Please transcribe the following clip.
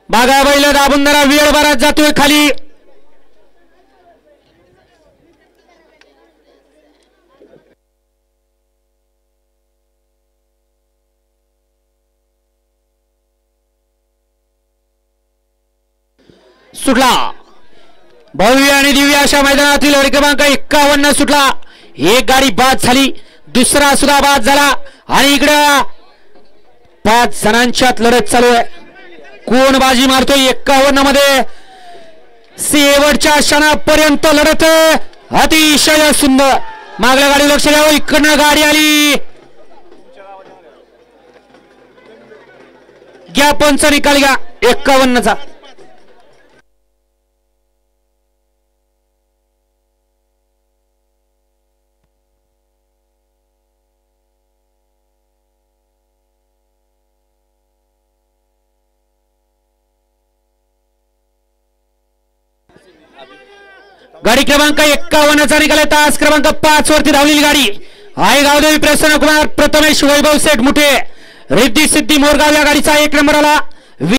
बागा बैल दाबून जरा वेळ बराच जातोय खाली. सुटला भव्य आणि दिव्य अशा मैदानातील गाडी क्रमांक 51 सुटला. एक गाडी बाद झाली, दुसरा सुद्धा बाद झाला आणि इकडं 5 जणांच्यात लढत चालू आहे. कोण बाजी मारतोय 51 मध्ये शेवटच्या क्षणापर्यंत लढत अतिशय सुंदर. मागल्या गाडी लक्ष द्यावं, इकडनं गाडी आली, घ्या पंच निकाल घ्या 51चा. गाडी क्रमांक 51चा निकाल आहे. तास क्रमांक 5 वरती धावलेली गाडी आहे गावदेवी प्रसन्न कुमार प्रथमेश वैभव सेठ मुठे रिद्धी सिद्धी मोरगाव या गाडीचा 1 नंबर आला.